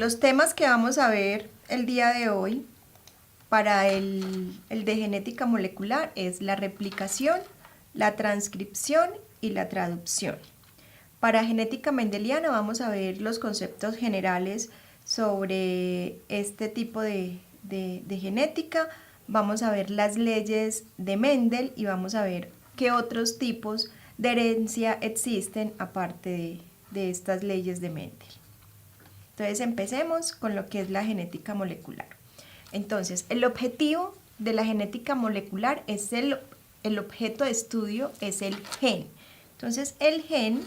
los temas que vamos a ver el día de hoy para el de genética molecular es la replicación, la transcripción y la traducción. Para genética mendeliana vamos a ver los conceptos generales sobre este tipo de genética, vamos a ver las leyes de Mendel y vamos a ver qué otros tipos de herencia existen aparte de estas leyes de Mendel. Entonces empecemos con lo que es la genética molecular. Entonces, el objetivo de la genética molecular es el objeto de estudio es el gen. Entonces, el gen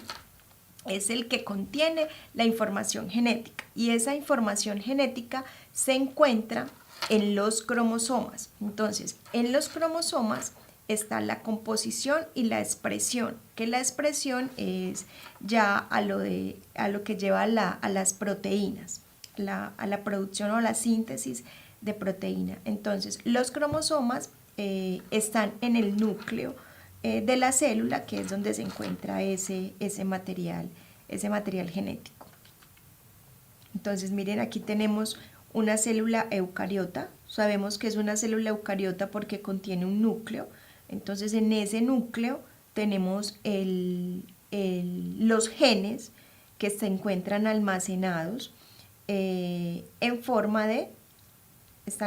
es el que contiene la información genética y esa información genética se encuentra en los cromosomas. Entonces, en los cromosomas está la composición y la expresión, que la expresión es ya a lo que lleva a las proteínas, a la producción o la síntesis de proteína. Entonces, los cromosomas están en el núcleo de la célula, que es donde se encuentra ese material genético. Entonces, miren, aquí tenemos una célula eucariota. Sabemos que es una célula eucariota porque contiene un núcleo. Entonces, en ese núcleo tenemos los genes que se encuentran almacenados están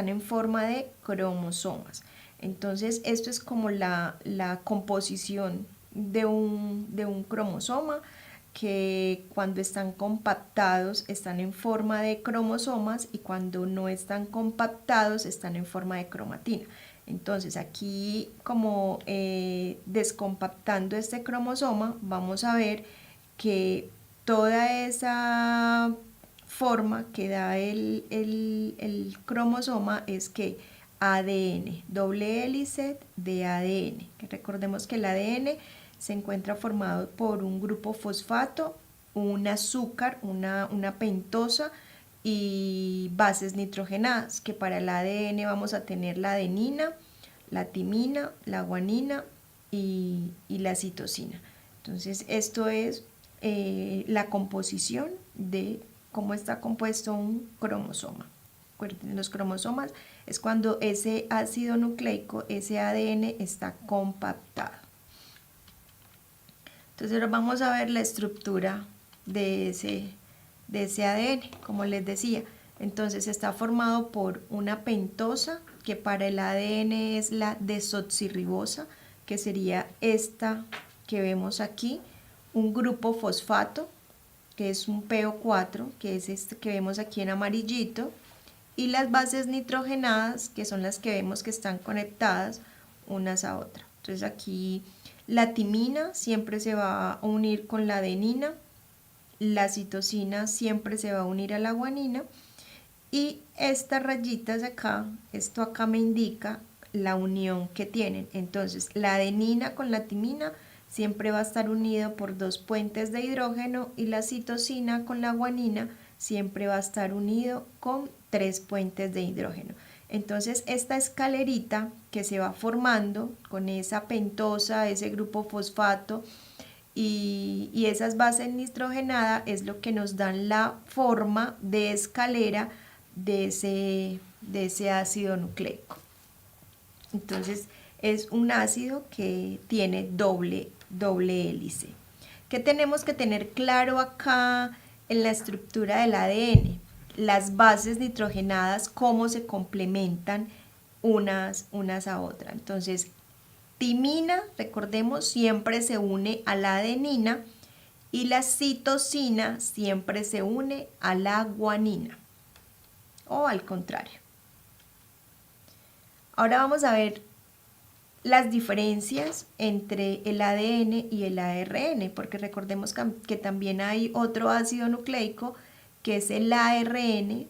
en forma de cromosomas. Entonces, esto es como la composición de un cromosoma, que cuando están compactados están en forma de cromosomas y cuando no están compactados están en forma de cromatina. Entonces aquí, como descompactando este cromosoma, vamos a ver que toda esa forma que da el cromosoma es que ADN, doble hélice de ADN, que recordemos que el ADN se encuentra formado por un grupo fosfato, un azúcar, una pentosa y bases nitrogenadas, que para el ADN vamos a tener la adenina, la timina, la guanina y la citosina. Entonces, esto es la composición de cómo está compuesto un cromosoma. Los cromosomas es cuando ese ácido nucleico, ese ADN, está compactado. Entonces ahora vamos a ver la estructura de ese ADN, como les decía. Entonces está formado por una pentosa, que para el ADN es la desoxirribosa, que sería esta que vemos aquí, un grupo fosfato, que es un PO4, que es este que vemos aquí en amarillito, y las bases nitrogenadas, que son las que vemos que están conectadas unas a otras. Entonces aquí la timina siempre se va a unir con la adenina, la citosina siempre se va a unir a la guanina, y estas rayitas de acá, esto acá me indica la unión que tienen. Entonces la adenina con la timina siempre va a estar unido por dos puentes de hidrógeno y la citosina con la guanina siempre va a estar unido con tres puentes de hidrógeno. Entonces esta escalerita que se va formando con esa pentosa, ese grupo fosfato y esas bases nitrogenadas es lo que nos dan la forma de escalera de ese ácido nucleico. Entonces es un ácido que tiene doble hélice. ¿Qué tenemos que tener claro acá en la estructura del ADN? Las bases nitrogenadas, cómo se complementan unas a otras. Entonces, timina, recordemos, siempre se une a la adenina y la citosina siempre se une a la guanina, o al contrario. Ahora vamos a ver las diferencias entre el ADN y el ARN, porque recordemos que también hay otro ácido nucleico que es el ARN,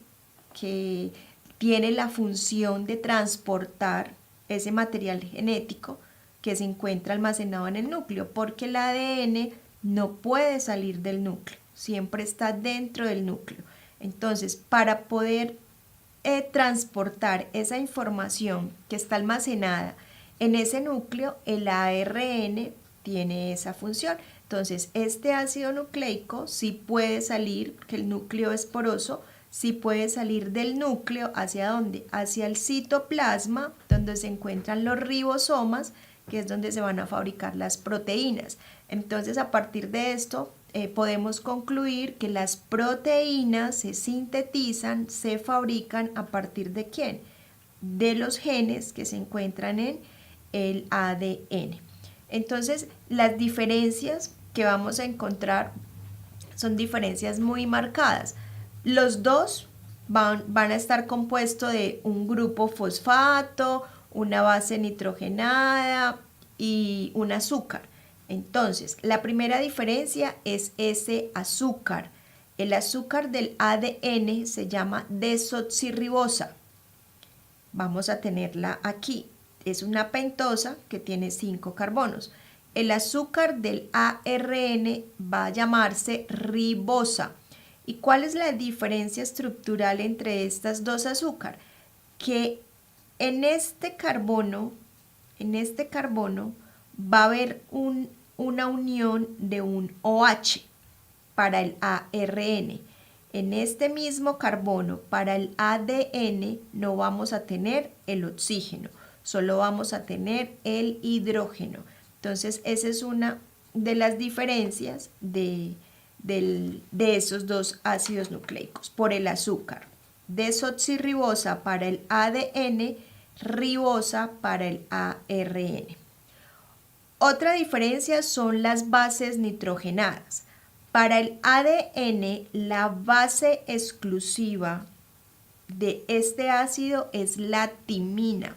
que tiene la función de transportar ese material genético que se encuentra almacenado en el núcleo, porque el ADN no puede salir del núcleo, siempre está dentro del núcleo. Entonces, para poder transportar esa información que está almacenada en ese núcleo, el ARN tiene esa función. Entonces, este ácido nucleico sí puede salir, que el núcleo es poroso, si puede salir del núcleo, ¿hacia dónde? Hacia el citoplasma, donde se encuentran los ribosomas, que es donde se van a fabricar las proteínas. Entonces, a partir de esto, podemos concluir que las proteínas se sintetizan, se fabrican a partir de ¿quién? De los genes que se encuentran en el ADN. Entonces, las diferencias que vamos a encontrar son diferencias muy marcadas. Los dos van a estar compuestos de un grupo fosfato, una base nitrogenada y un azúcar. Entonces, la primera diferencia es ese azúcar. El azúcar del ADN se llama desoxirribosa. Vamos a tenerla aquí. Es una pentosa que tiene 5 carbonos. El azúcar del ARN va a llamarse ribosa. ¿Y cuál es la diferencia estructural entre estas dos azúcares? Que en este carbono va a haber una unión de un OH para el ARN. En este mismo carbono, para el ADN, no vamos a tener el oxígeno, solo vamos a tener el hidrógeno. Entonces, esa es una de las diferencias de esos dos ácidos nucleicos por el azúcar. Desoxirribosa para el ADN, ribosa para el ARN. Otra diferencia son las bases nitrogenadas. Para el ADN, la base exclusiva de este ácido es la timina.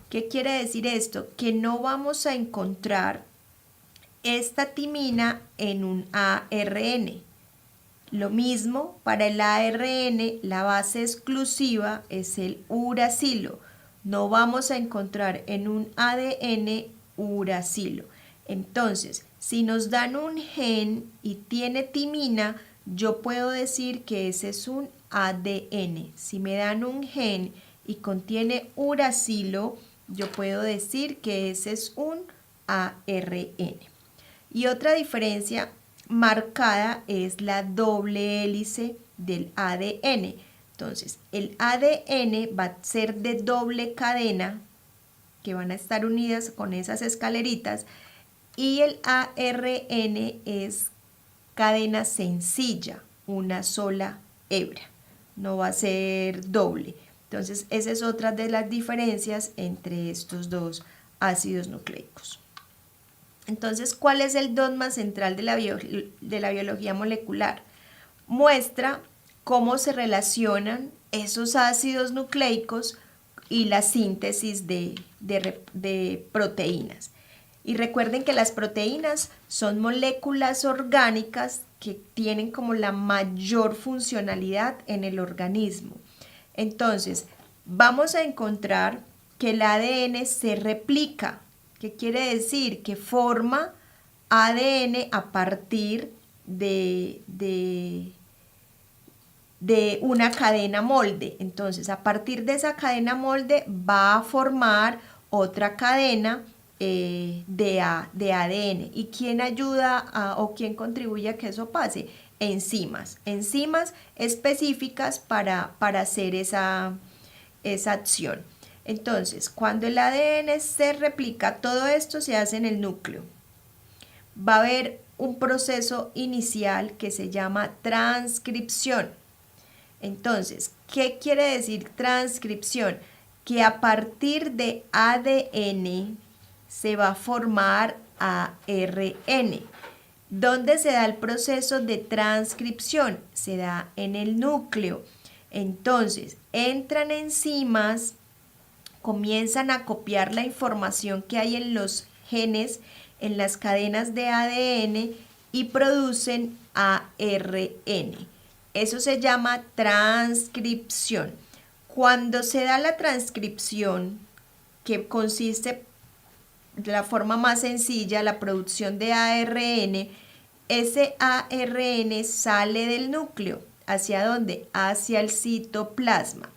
¿Qué quiere decir esto? Que no vamos a encontrar esta timina en un ARN. Lo mismo para el ARN, la base exclusiva es el uracilo. No vamos a encontrar en un ADN uracilo. Entonces, si nos dan un gen y tiene timina, yo puedo decir que ese es un ADN. Si me dan un gen y contiene uracilo, yo puedo decir que ese es un ARN. Y otra diferencia marcada es la doble hélice del ADN. Entonces, el ADN va a ser de doble cadena, que van a estar unidas con esas escaleritas, y el ARN es cadena sencilla, una sola hebra, no va a ser doble. Entonces, esa es otra de las diferencias entre estos dos ácidos nucleicos. Entonces, ¿cuál es el dogma central de la biología molecular? Muestra cómo se relacionan esos ácidos nucleicos y la síntesis de proteínas. Y recuerden que las proteínas son moléculas orgánicas que tienen como la mayor funcionalidad en el organismo. Entonces, vamos a encontrar que el ADN se replica. ¿Qué quiere decir? Que forma ADN a partir de una cadena molde. Entonces, a partir de esa cadena molde va a formar otra cadena de ADN. ¿Y quién ayuda o quién contribuye a que eso pase? Enzimas específicas para hacer esa acción. Entonces, cuando el ADN se replica, todo esto se hace en el núcleo. Va a haber un proceso inicial que se llama transcripción. Entonces, ¿qué quiere decir transcripción? Que a partir de ADN se va a formar ARN. ¿Dónde se da el proceso de transcripción? Se da en el núcleo. Entonces, entran enzimas, comienzan a copiar la información que hay en los genes, en las cadenas de ADN y producen ARN. Eso se llama transcripción. Cuando se da la transcripción, que consiste de la forma más sencilla, la producción de ARN, ese ARN sale del núcleo. ¿Hacia dónde? Hacia el citoplasma.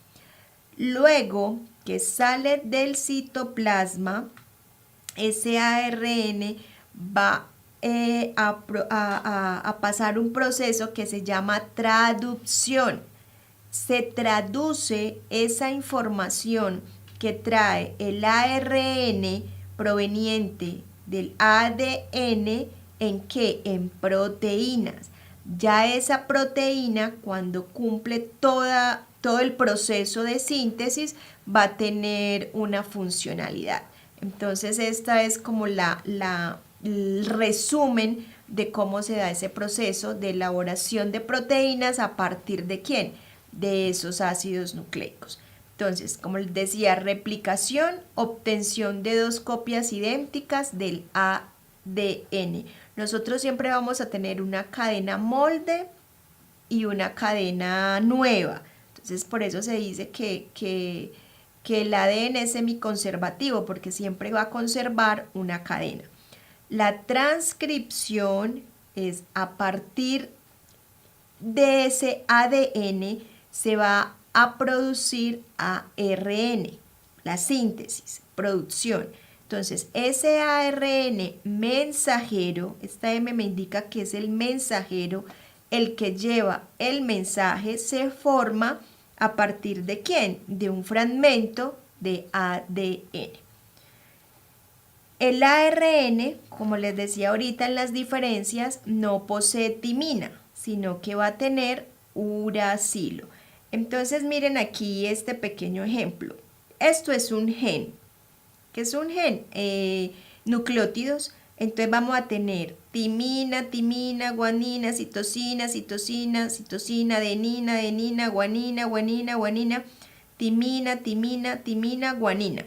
Luego que sale del citoplasma, ese ARN va a pasar un proceso que se llama traducción. se traduce esa información que trae el ARN proveniente del ADN ¿en qué? En proteínas. Ya esa proteína, cuando cumple todo el proceso de síntesis, va a tener una funcionalidad. Entonces, esta es como el resumen de cómo se da ese proceso de elaboración de proteínas a partir de ¿quién? De esos ácidos nucleicos. Entonces, como les decía, replicación, obtención de dos copias idénticas del ADN. Nosotros siempre vamos a tener una cadena molde y una cadena nueva. Entonces, por eso se dice que el ADN es semiconservativo, porque siempre va a conservar una cadena. La transcripción es a partir de ese ADN se va a producir ARN, la síntesis, producción. Entonces, ese ARN mensajero, esta M me indica que es el mensajero, el que lleva el mensaje, se forma a partir de ¿quién? De un fragmento de ADN. El ARN, como les decía ahorita en las diferencias, no posee timina, sino que va a tener uracilo. Entonces miren aquí este pequeño ejemplo. Esto es un gen. ¿Qué es un gen? Nucleótidos. Entonces vamos a tener timina, timina, guanina, citosina, citosina, citosina, adenina, adenina, guanina, guanina, guanina, timina, timina, timina, guanina.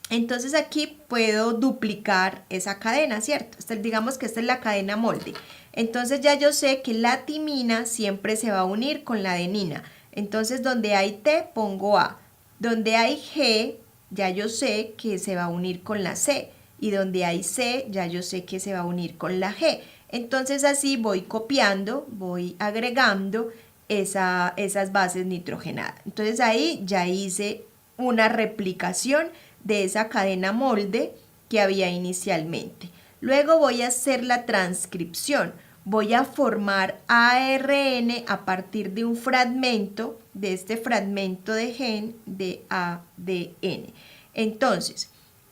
Entonces aquí puedo duplicar esa cadena, ¿cierto? Digamos que esta es la cadena molde. Entonces ya yo sé que la timina siempre se va a unir con la adenina. Entonces donde hay T pongo A. Donde hay G ya yo sé que se va a unir con la C. Y donde hay C ya yo sé que se va a unir con la G. Entonces así voy copiando, voy agregando esas bases nitrogenadas. Entonces ahí ya hice una replicación de esa cadena molde que había inicialmente. Luego voy a hacer la transcripción. Voy a formar ARN a partir de un fragmento, de este fragmento de gen de ADN. Entonces,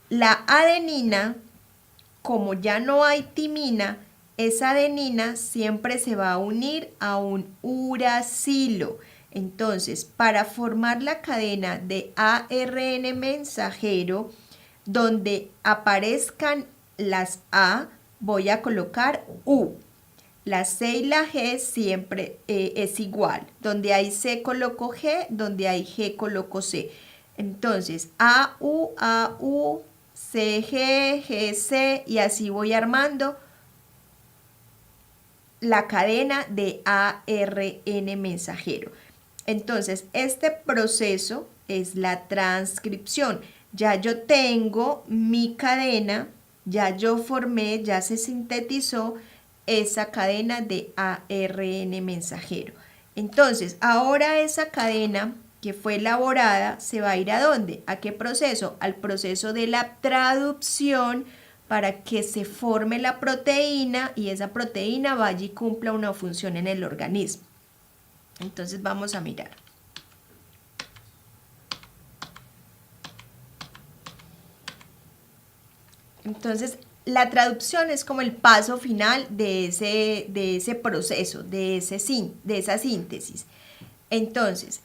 la adenina, como ya no hay timina, esa adenina siempre se va a unir a un uracilo. Entonces, para formar la cadena de ARN mensajero, donde aparezcan las A, voy a colocar U. La C y la G siempre es igual. Donde hay C coloco G, donde hay G coloco C. Entonces, AU, CG, GC y así voy armando la cadena de ARN mensajero. Entonces, este proceso es la transcripción. Ya yo tengo mi cadena, ya yo formé, ya se sintetizó esa cadena de ARN mensajero. Entonces, ahora esa cadena que fue elaborada se va a ir ¿a dónde? ¿A qué proceso? Al proceso de la traducción para que se forme la proteína y esa proteína vaya y cumpla una función en el organismo. Entonces vamos a mirar. Entonces la traducción es como el paso final de ese proceso, de esa síntesis. Entonces,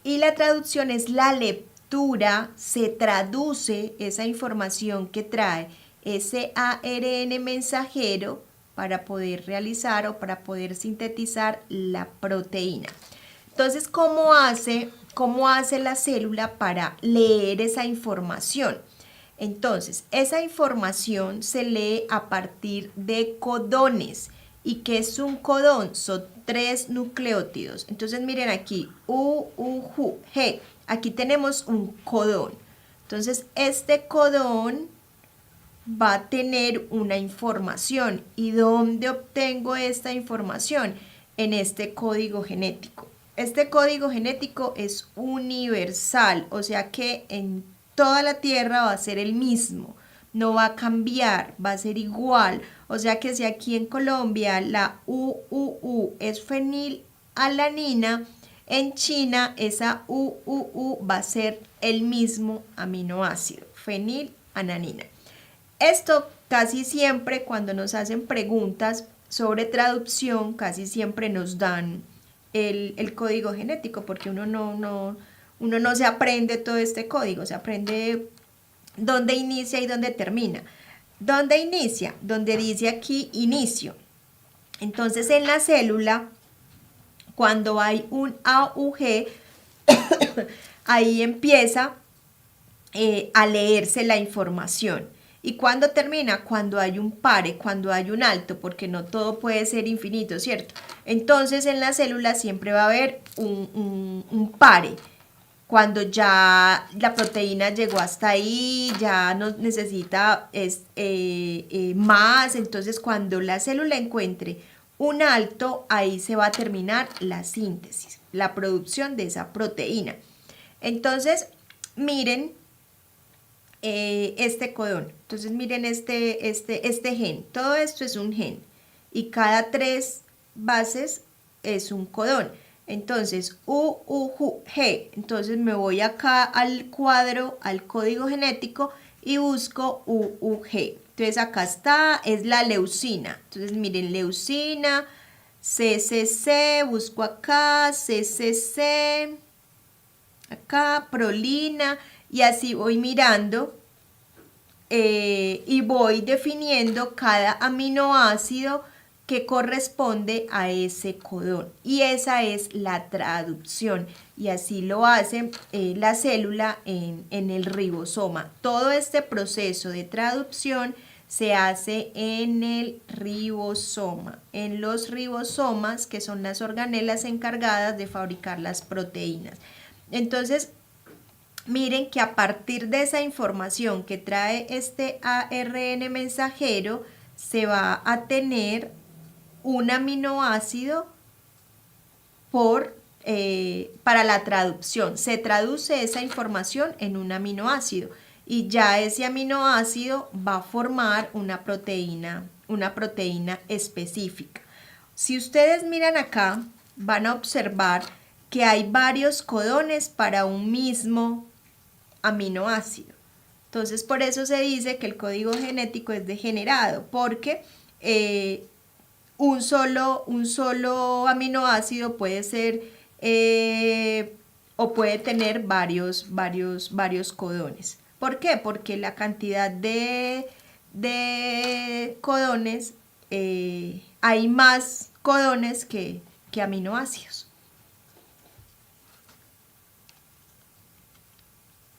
y la traducción es la lectura, se traduce esa información que trae ese ARN mensajero para poder realizar o para poder sintetizar la proteína. Entonces, ¿cómo hace la célula para leer esa información? Entonces, esa información se lee a partir de codones. ¿Y qué es un codón? Son 3 nucleótidos. Entonces, miren aquí, G. Aquí tenemos un codón. Entonces, este codón va a tener una información. ¿Y dónde obtengo esta información? En este código genético. Este código genético es universal, o sea que en toda la Tierra va a ser el mismo, no va a cambiar, va a ser igual. O sea que si aquí en Colombia la UUU es fenilalanina, En China, esa va a ser el mismo aminoácido, fenilananina. Esto casi siempre cuando nos hacen preguntas sobre traducción, casi siempre nos dan el código genético, porque uno no se aprende todo este código, se aprende dónde inicia y dónde termina. ¿Dónde inicia? Donde dice aquí inicio. Entonces en la célula, cuando hay un AUG, ahí empieza a leerse la información. ¿Y cuándo termina? Cuando hay un pare, cuando hay un alto, porque no todo puede ser infinito, ¿cierto? Entonces en la célula siempre va a haber un pare. Cuando ya la proteína llegó hasta ahí, ya no necesita más, entonces cuando la célula encuentre un alto, ahí se va a terminar la síntesis, la producción de esa proteína. Entonces, miren este codón. Entonces, miren este gen. Todo esto es un gen. Y cada 3 bases es un codón. Entonces, G. Entonces, me voy acá al cuadro, al código genético y busco UUG. Entonces, acá está, es la leucina. Entonces, miren, leucina, CCC, busco acá, CCC, acá, prolina, y así voy mirando y voy definiendo cada aminoácido que corresponde a ese codón, y esa es la traducción, y así lo hace la célula en el ribosoma. Todo este proceso de traducción se hace en el ribosoma, en los ribosomas, que son las organelas encargadas de fabricar las proteínas. Entonces, miren que a partir de esa información que trae este ARN mensajero, se va a tener un aminoácido para la traducción. Se traduce esa información en un aminoácido y ya ese aminoácido va a formar una proteína específica. Si ustedes miran acá, van a observar que hay varios codones para un mismo aminoácido. Entonces, por eso se dice que el código genético es degenerado, porque un solo aminoácido puede ser o puede tener varios codones. ¿Por qué? Porque la cantidad de codones, hay más codones que aminoácidos.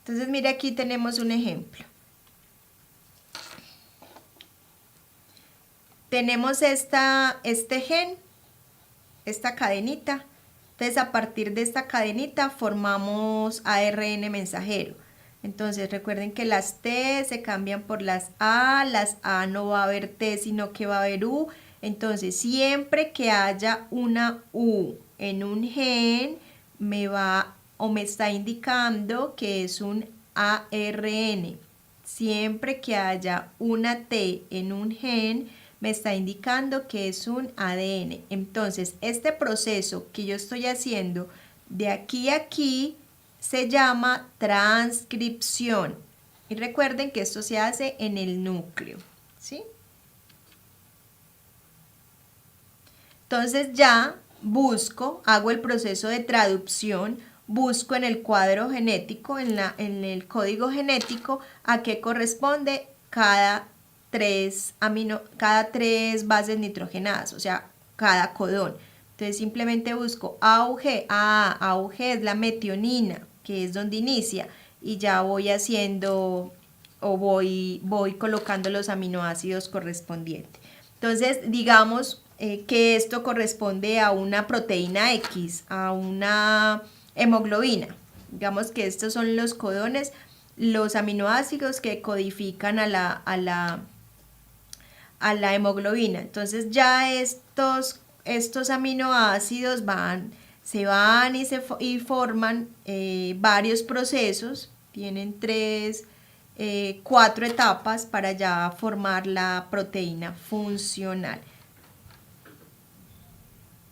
Entonces, mire, aquí tenemos un ejemplo. Tenemos este gen, esta cadenita. Entonces, a partir de esta cadenita formamos ARN mensajero. Entonces, recuerden que las T se cambian por las A no va a haber T, sino que va a haber U. Entonces, siempre que haya una U en un gen, me está indicando que es un ARN. Siempre que haya una T en un gen, me está indicando que es un ADN. Entonces, este proceso que yo estoy haciendo de aquí a aquí se llama transcripción. Y recuerden que esto se hace en el núcleo, ¿sí? Entonces ya hago el proceso de traducción, busco en el cuadro genético, en el código genético, a qué corresponde cada 3 bases nitrogenadas, o sea, cada codón. Entonces simplemente busco AUG. AUG es la metionina, que es donde inicia, y ya voy haciendo o voy colocando los aminoácidos correspondientes. Entonces, digamos que esto corresponde a una proteína X, a una hemoglobina. Digamos que estos son los codones, los aminoácidos que codifican a la hemoglobina. Entonces ya estos aminoácidos se van y forman varios procesos, tienen 4 etapas para ya formar la proteína funcional.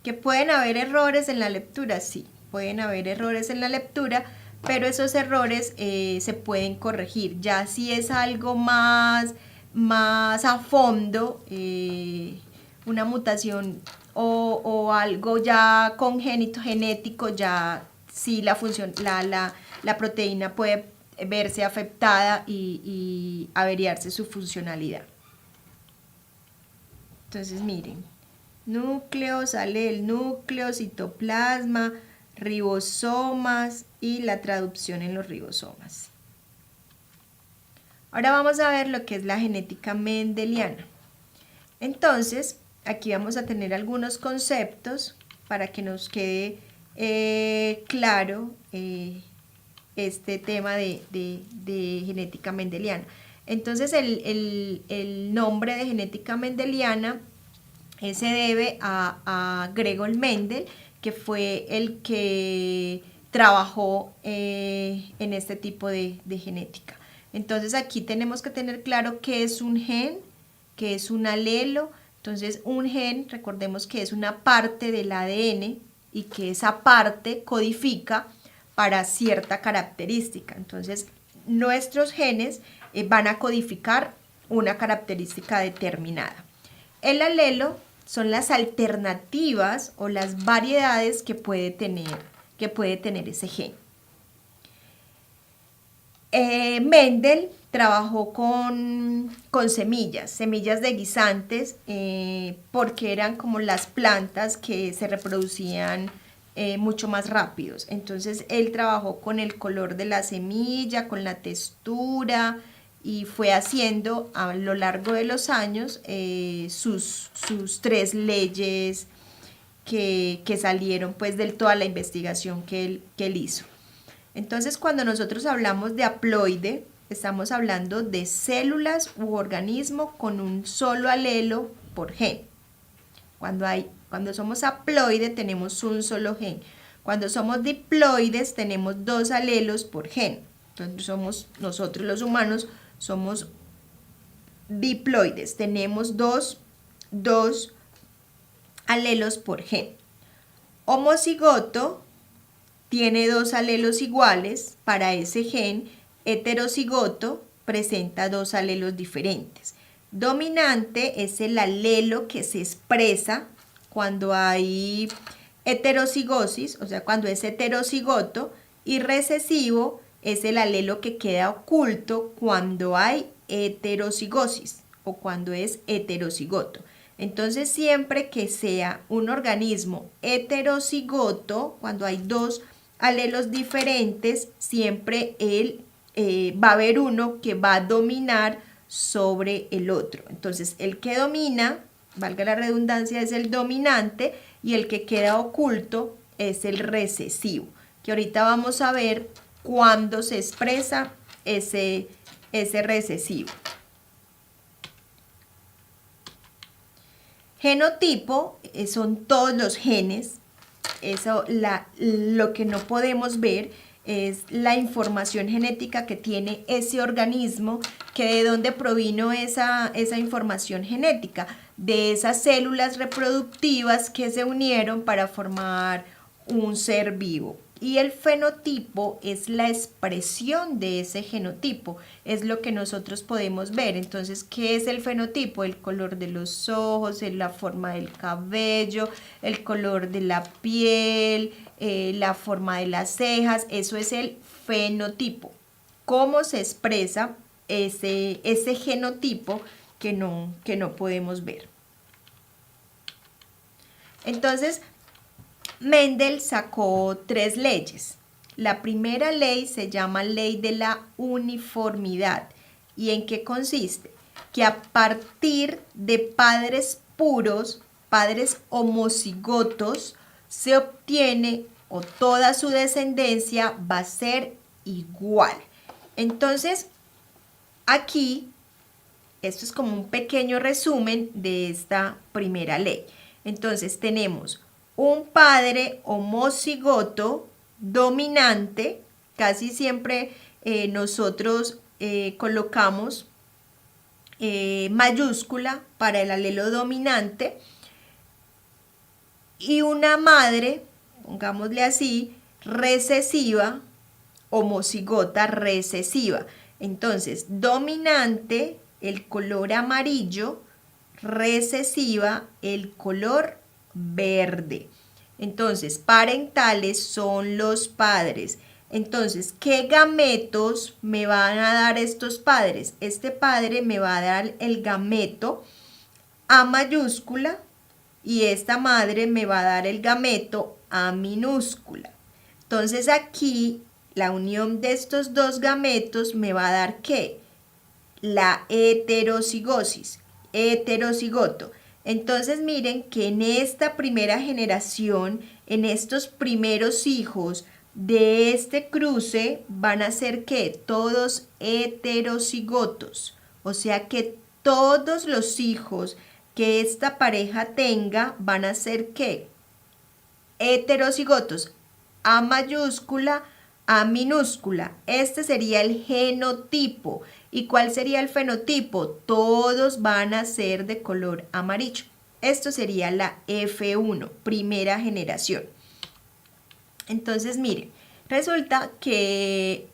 ¿Que pueden haber errores en la lectura? Sí, pueden haber errores en la lectura, pero esos errores se pueden corregir. Ya si es algo más a fondo, una mutación o algo ya congénito, genético, ya sí la función, la proteína puede verse afectada y averiarse su funcionalidad. Entonces miren, núcleo, sale el núcleo, citoplasma, ribosomas y la traducción en los ribosomas. Ahora vamos a ver lo que es la genética mendeliana. Entonces, aquí vamos a tener algunos conceptos para que nos quede claro este tema de genética mendeliana. Entonces, el nombre de genética mendeliana se debe a Gregor Mendel, que fue el que trabajó en este tipo de genética. Entonces aquí tenemos que tener claro qué es un gen, qué es un alelo. Entonces un gen, recordemos que es una parte del ADN y que esa parte codifica para cierta característica. Entonces nuestros genes van a codificar una característica determinada. El alelo son las alternativas o las variedades que puede tener ese gen. Mendel trabajó con semillas de guisantes, porque eran como las plantas que se reproducían mucho más rápidos. Entonces él trabajó con el color de la semilla, con la textura, y fue haciendo a lo largo de los años sus 3 leyes que salieron pues de toda la investigación que él hizo. Entonces, cuando nosotros hablamos de haploide, estamos hablando de células u organismo con un solo alelo por gen. Cuando somos haploide tenemos un solo gen. Cuando somos diploides tenemos 2 alelos por gen. Entonces nosotros los humanos somos diploides, tenemos dos alelos por gen. Homocigoto tiene 2 alelos iguales para ese gen. Heterocigoto presenta 2 alelos diferentes. Dominante es el alelo que se expresa cuando hay heterocigosis, o sea, cuando es heterocigoto, y recesivo es el alelo que queda oculto cuando hay heterocigosis o cuando es heterocigoto. Entonces, siempre que sea un organismo heterocigoto, cuando hay 2 alelos diferentes, siempre va a haber uno que va a dominar sobre el otro. Entonces, el que domina, valga la redundancia, es el dominante, y el que queda oculto es el recesivo, que ahorita vamos a ver cuándo se expresa ese recesivo. Genotipo son todos los genes. Eso, lo que no podemos ver es la información genética que tiene ese organismo, que de dónde provino esa información genética, de esas células reproductivas que se unieron para formar un ser vivo. Y el fenotipo es la expresión de ese genotipo, es lo que nosotros podemos ver. Entonces, ¿qué es el fenotipo? El color de los ojos, la forma del cabello, el color de la piel, la forma de las cejas. Eso es el fenotipo. ¿Cómo se expresa ese genotipo que no podemos ver? Entonces, Mendel sacó 3 leyes. La primera ley se llama ley de la uniformidad. ¿Y en qué consiste? Que a partir de padres puros, padres homocigotos, se obtiene, o toda su descendencia va a ser igual. Entonces, aquí, esto es como un pequeño resumen de esta primera ley. Entonces, tenemos un padre homocigoto dominante. Casi siempre nosotros colocamos mayúscula para el alelo dominante, y una madre, pongámosle así, recesiva, homocigota recesiva. Entonces, dominante, el color amarillo, recesiva, el color verde. Entonces, parentales son los padres. Entonces, ¿qué gametos me van a dar estos padres? Este padre me va a dar el gameto A mayúscula y esta madre me va a dar el gameto A minúscula. Entonces aquí la unión de estos dos gametos me va a dar ¿qué? La heterocigosis, heterocigoto. Entonces miren que en esta primera generación, en estos primeros hijos de este cruce van a ser ¿qué? Todos heterocigotos. O sea que todos los hijos que esta pareja tenga van a ser ¿qué? Heterocigotos. A mayúscula, A minúscula. Este sería el genotipo. ¿Y cuál sería el fenotipo? Todos van a ser de color amarillo. Esto sería la F1, primera generación. Entonces, miren, resulta que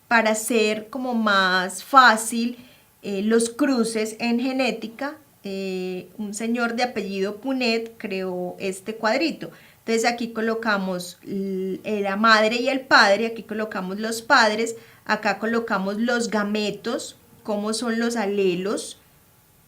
para hacer como más fácil los cruces en genética, un señor de apellido Punet creó este cuadrito. Entonces aquí colocamos la madre y el padre, aquí colocamos los padres, acá colocamos los gametos, cómo son los alelos,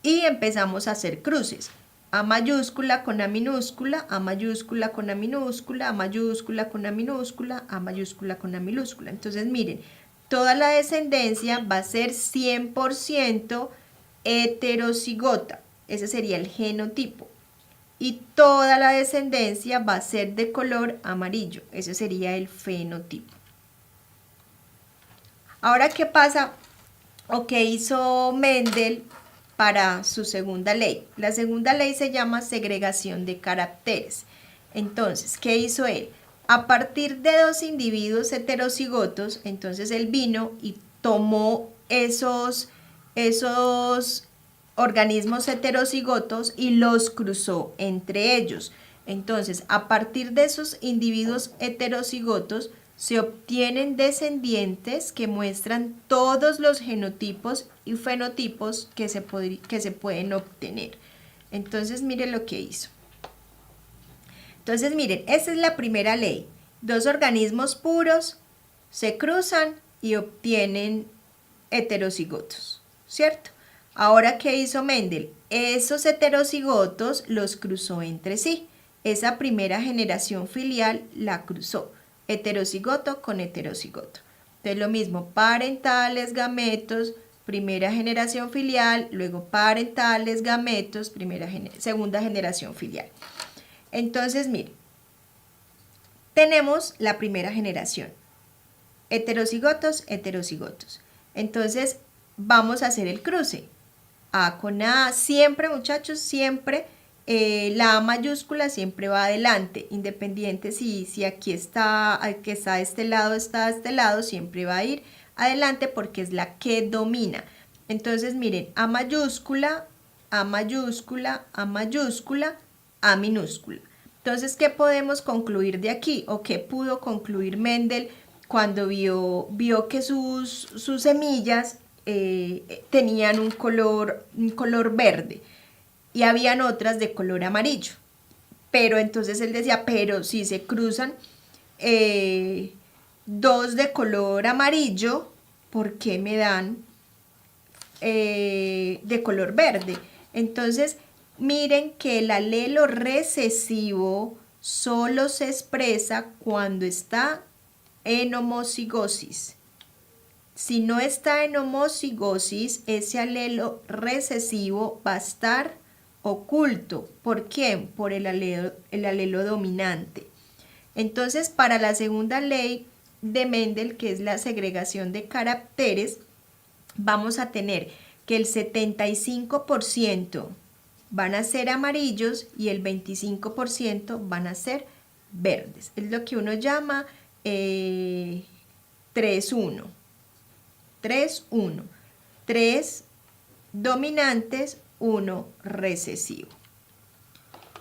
y empezamos a hacer cruces. A mayúscula con A minúscula, A mayúscula con A minúscula, A mayúscula con A minúscula, A mayúscula con A minúscula. Entonces miren, toda la descendencia va a ser 100% heterocigota. Ese sería el genotipo. Y toda la descendencia va a ser de color amarillo. Ese sería el fenotipo. Ahora, ¿qué pasa o qué hizo Mendel para su segunda ley? La segunda ley se llama segregación de caracteres. Entonces, ¿qué hizo él? A partir de dos individuos heterocigotos, entonces él vino y tomó esos organismos heterocigotos y los cruzó entre ellos. Entonces, a partir de esos individuos heterocigotos se obtienen descendientes que muestran todos los genotipos y fenotipos que se pueden obtener. Entonces, miren lo que hizo. Entonces, miren, esta es la primera ley. Dos organismos puros se cruzan y obtienen heterocigotos, ¿cierto? Ahora, ¿qué hizo Mendel? Esos heterocigotos los cruzó entre sí. Esa primera generación filial la cruzó, heterocigoto con heterocigoto. Entonces, lo mismo, parentales, gametos, primera generación filial, luego parentales, gametos, segunda generación filial. Entonces, miren, tenemos la primera generación, heterocigotos, heterocigotos. Entonces, vamos a hacer el cruce. A con A, siempre muchachos, siempre la A mayúscula siempre va adelante, independiente si aquí está, que está de este lado, siempre va a ir adelante porque es la que domina. Entonces miren, A mayúscula, A mayúscula, A mayúscula, A minúscula. Entonces, ¿qué podemos concluir de aquí? ¿O qué pudo concluir Mendel cuando vio que sus semillas tenían un color verde y habían otras de color amarillo? Pero entonces él decía, pero si se cruzan dos de color amarillo, ¿por qué me dan de color verde? Entonces, miren que el alelo recesivo solo se expresa cuando está en homocigosis. Si no está en homocigosis, ese alelo recesivo va a estar oculto. ¿Por qué? Por el alelo dominante. Entonces, para la segunda ley de Mendel, que es la segregación de caracteres, vamos a tener que el 75% van a ser amarillos y el 25% van a ser verdes. Es lo que uno llama 3-1. 3-1. 3 dominantes, 1 recesivo.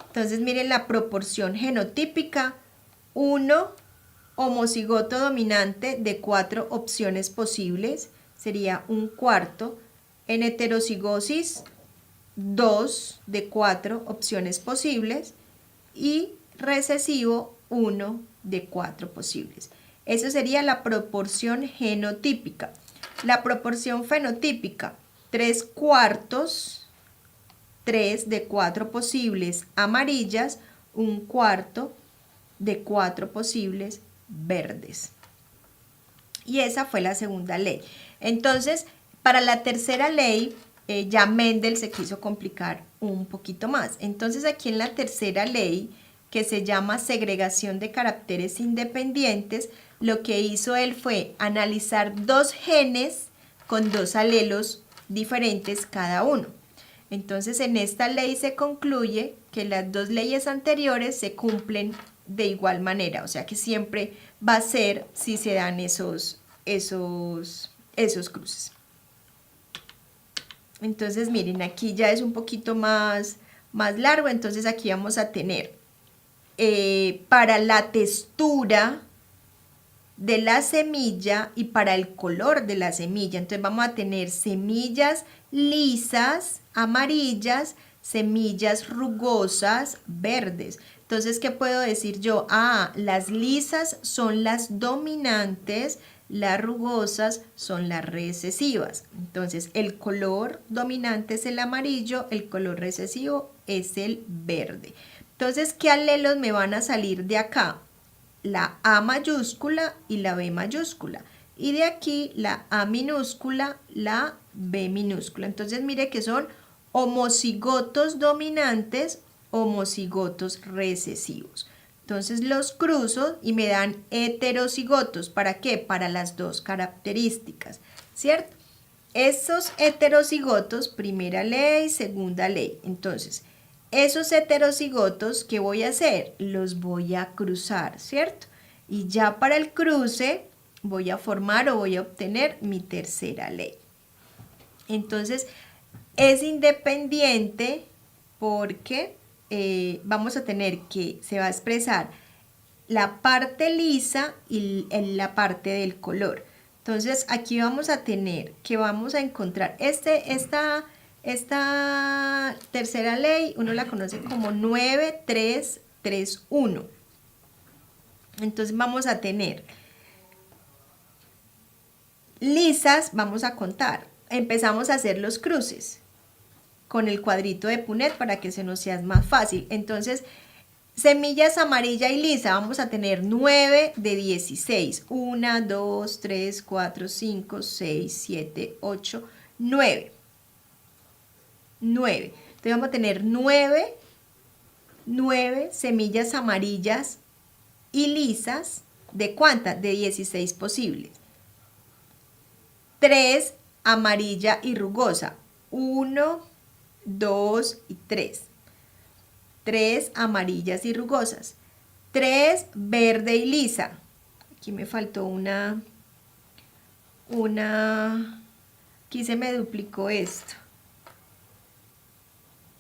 Entonces miren la proporción genotípica, 1 homocigoto dominante de 4 opciones posibles, sería un cuarto. En heterocigosis, 2 de 4 opciones posibles. Y recesivo, 1 de 4 posibles. Eso sería la proporción genotípica. La proporción fenotípica, 3 cuartos, 3 de 4 posibles amarillas, un cuarto de 4 posibles verdes. Y esa fue la segunda ley. Entonces, para la tercera ley, ya Mendel se quiso complicar un poquito más. Entonces, aquí en la tercera ley, que se llama segregación de caracteres independientes, lo que hizo él fue analizar 2 genes con 2 alelos diferentes cada uno. Entonces, en esta ley se concluye que las 2 leyes anteriores se cumplen de igual manera, o sea que siempre va a ser si se dan esos cruces. Entonces, miren, aquí ya es un poquito más largo, entonces aquí vamos a tener para la textura de la semilla y para el color de la semilla. Entonces vamos a tener semillas lisas, amarillas, semillas rugosas, verdes. Entonces, ¿qué puedo decir yo? Las lisas son las dominantes, las rugosas son las recesivas. Entonces, el color dominante es el amarillo, el color recesivo es el verde. Entonces, ¿qué alelos me van a salir de acá? La A mayúscula y la B mayúscula. Y de aquí la A minúscula, la B minúscula. Entonces, mire que son homocigotos dominantes, homocigotos recesivos. Entonces los cruzo y me dan heterocigotos. ¿Para qué? Para las 2 características, ¿cierto? Esos heterocigotos, primera ley, segunda ley. Entonces, esos heterocigotos, ¿qué voy a hacer? Los voy a cruzar, ¿cierto? Y ya para el cruce voy a formar o voy a obtener mi tercera ley. Entonces, es independiente porque vamos a tener que se va a expresar la parte lisa y la parte del color. Entonces, aquí vamos a tener que vamos a encontrar esta tercera ley, uno la conoce como 9-3-3-1. Entonces vamos a tener lisas, vamos a contar. Empezamos a hacer los cruces con el cuadrito de Punnett para que se nos sea más fácil. Entonces, semillas amarilla y lisa, vamos a tener 9 de 16. 1, 2, 3, 4, 5, 6, 7, 8, 9. 9. Entonces vamos a tener 9 semillas amarillas y lisas. ¿De cuántas? De 16 posibles. 3 amarilla y rugosa. 1, 2 y 3. 3 amarillas y rugosas. 3 verde y lisa. Aquí me faltó aquí se me duplicó esto.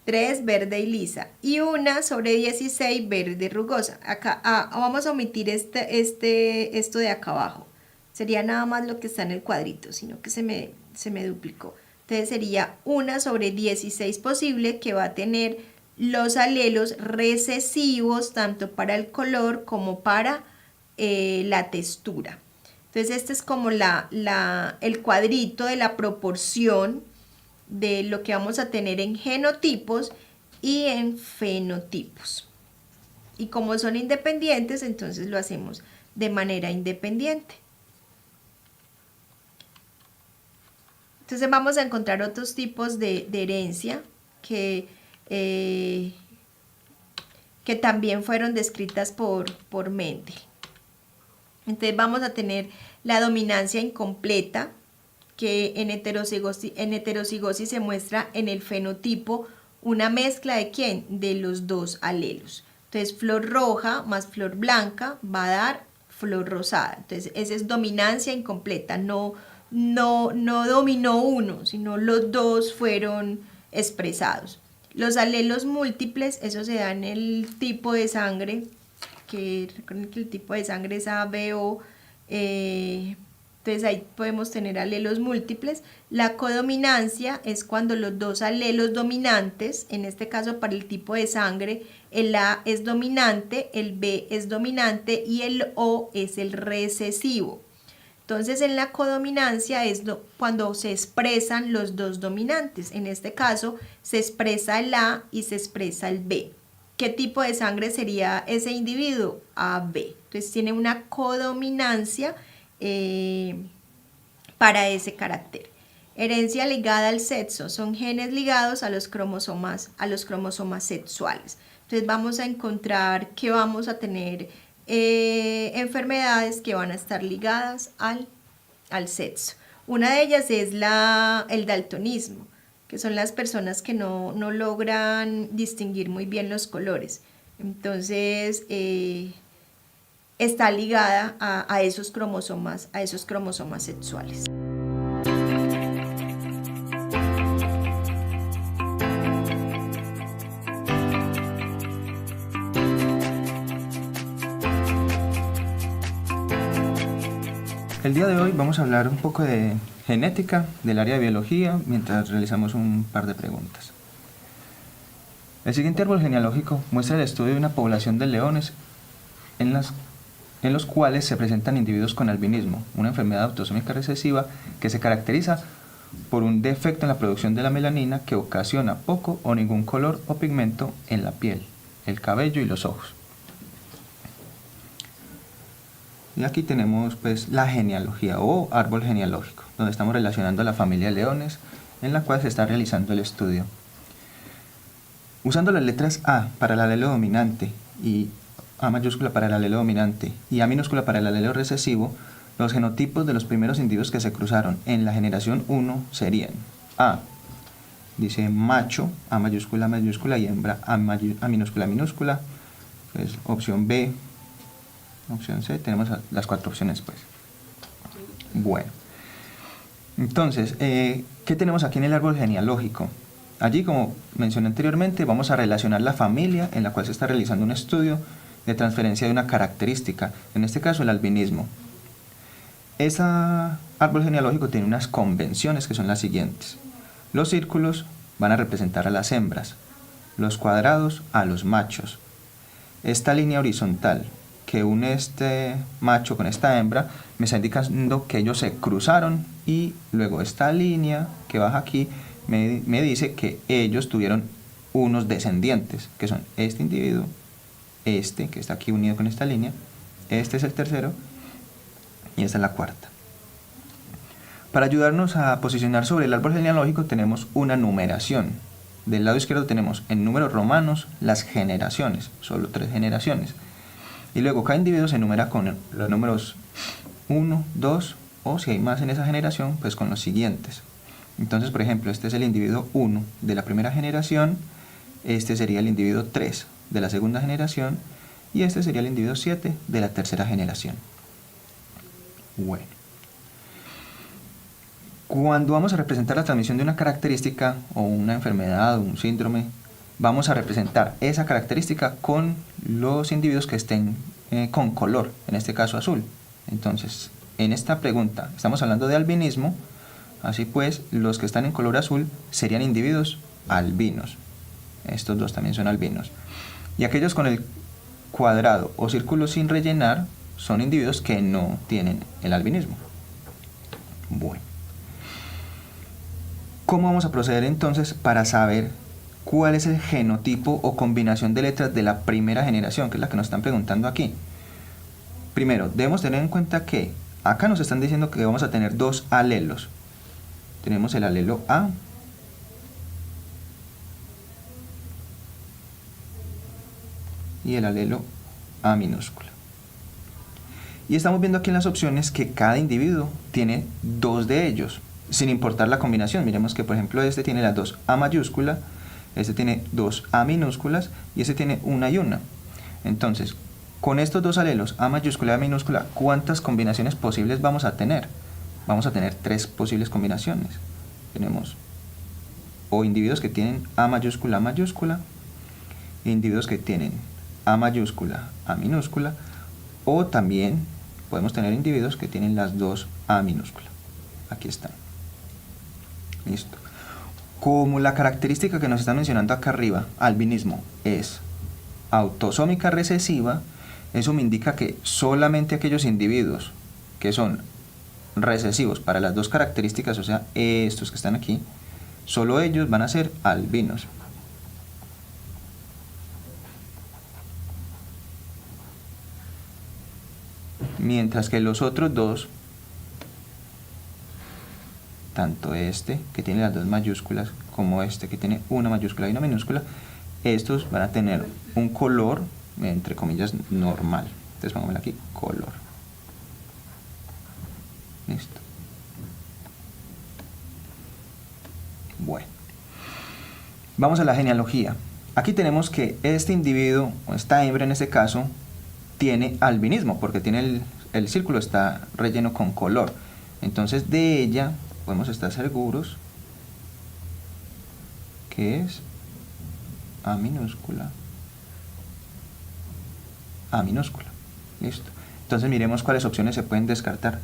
3 verde y lisa y 1 sobre 16 verde rugosa. Acá vamos a omitir esto de acá abajo. Sería nada más lo que está en el cuadrito, sino que se me duplicó. Entonces sería 1 sobre 16 posible que va a tener los alelos recesivos tanto para el color como para la textura. Entonces este es como el cuadrito de la proporción de lo que vamos a tener en genotipos y en fenotipos. Y como son independientes, entonces lo hacemos de manera independiente. Entonces vamos a encontrar otros tipos de herencia que también fueron descritas por Mendel. Entonces vamos a tener la dominancia incompleta, que en heterocigosis se muestra en el fenotipo una mezcla de ¿quién? De los 2 alelos. Entonces flor roja más flor blanca va a dar flor rosada. Entonces esa es dominancia incompleta, no dominó uno, sino los 2 fueron expresados. Los alelos múltiples, eso se da en el tipo de sangre que recuerden que el tipo de sangre es ABO, entonces ahí podemos tener alelos múltiples. La codominancia es cuando los dos alelos dominantes, en este caso para el tipo de sangre, el A es dominante, el B es dominante y el O es el recesivo. Entonces en la codominancia es cuando se expresan los dos dominantes. En este caso se expresa el A y se expresa el B. ¿Qué tipo de sangre sería ese individuo? AB. Entonces tiene una codominancia para ese carácter. Herencia ligada al sexo, son genes ligados a los cromosomas sexuales. Entonces vamos a encontrar que vamos a tener enfermedades que van a estar ligadas al sexo. Una de ellas es el daltonismo, que son las personas que no logran distinguir muy bien los colores. Entonces está ligada a esos cromosomas sexuales. El día de hoy vamos a hablar un poco de genética del área de biología mientras realizamos un par de preguntas. El siguiente árbol genealógico muestra el estudio de una población de leones en los cuales se presentan individuos con albinismo, una enfermedad autosómica recesiva que se caracteriza por un defecto en la producción de la melanina que ocasiona poco o ningún color o pigmento en la piel, el cabello y los ojos. Y aquí tenemos pues la genealogía o árbol genealógico, donde estamos relacionando a la familia de leones en la cual se está realizando el estudio. Usando las letras A para el alelo dominante y A mayúscula para el alelo dominante y A minúscula para el alelo recesivo, los genotipos de los primeros individuos que se cruzaron en la generación 1 serían A, dice macho, A mayúscula y hembra, A minúscula, pues opción B, opción C, tenemos las cuatro opciones pues. Bueno, entonces, ¿qué tenemos aquí en el árbol genealógico? Allí, como mencioné anteriormente, vamos a relacionar la familia en la cual se está realizando un estudio de transferencia de una característica, en este caso el albinismo. Ese árbol genealógico tiene unas convenciones que son las siguientes. Los círculos van a representar a las hembras, los cuadrados a los machos. Esta línea horizontal que une este macho con esta hembra me está indicando que ellos se cruzaron, y luego esta línea que baja aquí me dice que ellos tuvieron unos descendientes, que son este individuo, este que está aquí unido con esta línea, este es el tercero y esta es la cuarta. Para ayudarnos a posicionar sobre el árbol genealógico tenemos una numeración. Del lado izquierdo tenemos en números romanos las generaciones, solo 3 generaciones. Y luego cada individuo se enumera con los números 1, 2 o si hay más en esa generación, pues con los siguientes. Entonces, por ejemplo, este es el individuo 1 de la primera generación, este sería el individuo 3 de la segunda generación y este sería el individuo 7 de la tercera generación. Bueno. Cuando vamos a representar la transmisión de una característica o una enfermedad o un síndrome, vamos a representar esa característica con los individuos que estén con color, en este caso azul. Entonces, en esta pregunta estamos hablando de albinismo, así pues los que están en color azul serían individuos albinos. Estos dos también son albinos. Y aquellos con el cuadrado o círculo sin rellenar son individuos que no tienen el albinismo. Bueno. ¿Cómo vamos a proceder entonces para saber cuál es el genotipo o combinación de letras de la primera generación, que es la que nos están preguntando aquí? Primero, debemos tener en cuenta que acá nos están diciendo que vamos a tener dos alelos. Tenemos el alelo A y el alelo A minúscula. Y estamos viendo aquí en las opciones que cada individuo tiene dos de ellos, sin importar la combinación. Miremos que por ejemplo este tiene las dos A mayúscula, este tiene dos A minúsculas y este tiene una y una. Entonces, con estos dos alelos, A mayúscula y A minúscula, ¿cuántas combinaciones posibles vamos a tener? Vamos a tener 3 posibles combinaciones. Tenemos o individuos que tienen A mayúscula, individuos que tienen A mayúscula, A minúscula, o también podemos tener individuos que tienen las dos A minúscula. Aquí están. Listo. Como la característica que nos están mencionando acá arriba, albinismo, es autosómica recesiva, eso me indica que solamente aquellos individuos que son recesivos para las dos características, o sea, estos que están aquí, solo ellos van a ser albinos. Mientras que los otros dos, tanto este que tiene las dos mayúsculas como este que tiene una mayúscula y una minúscula, estos van a tener un color, entre comillas, normal. Entonces pongámosle aquí color. Listo. Bueno, vamos a la genealogía. Aquí tenemos que este individuo, o esta hembra en este caso, tiene albinismo, porque tiene el círculo está relleno con color. Entonces de ella podemos estar seguros que es A minúscula, A minúscula. Listo. Entonces miremos cuáles opciones se pueden descartar.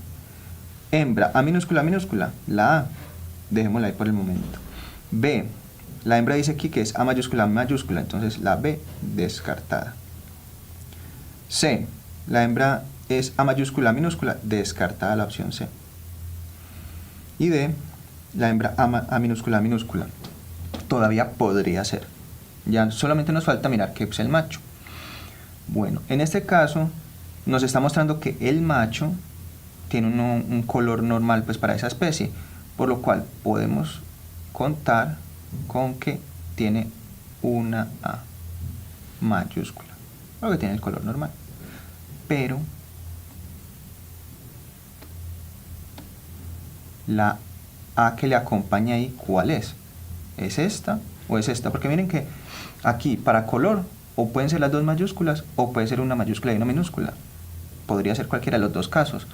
Hembra, A minúscula, minúscula. La A, dejémosla ahí por el momento. B, la hembra dice aquí que es A mayúscula, mayúscula. Entonces la B, descartada. C, la hembra es A mayúscula, minúscula. Descartada la opción C. Y D, la hembra A minúscula, minúscula. Todavía podría ser. Ya solamente nos falta mirar qué es el macho. Bueno, en este caso nos está mostrando que el macho tiene un color normal pues para esa especie, por lo cual podemos contar con que tiene una A mayúscula, porque tiene el color normal. Pero la A que le acompaña ahí, ¿cuál es? ¿Es esta o es esta? Porque miren que aquí para color o pueden ser las dos mayúsculas o puede ser una mayúscula y una minúscula. Podría ser cualquiera de los dos casos.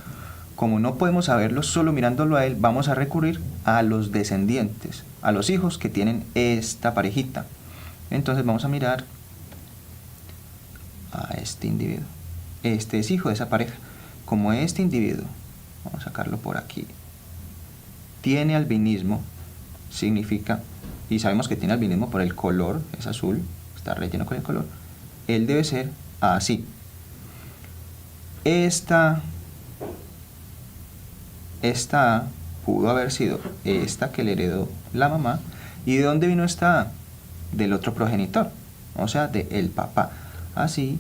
Como no podemos saberlo solo mirándolo a él, vamos a recurrir a los descendientes, a los hijos que tienen esta parejita. Entonces vamos a mirar a este individuo. Este es hijo de esa pareja. Como este individuo, vamos a sacarlo por aquí, tiene albinismo, significa, y sabemos que tiene albinismo por el color, es azul, está relleno con el color, él debe ser así. Esta A pudo haber sido esta que le heredó la mamá. ¿Y de dónde vino esta A? Del otro progenitor, o sea, del papá. Así,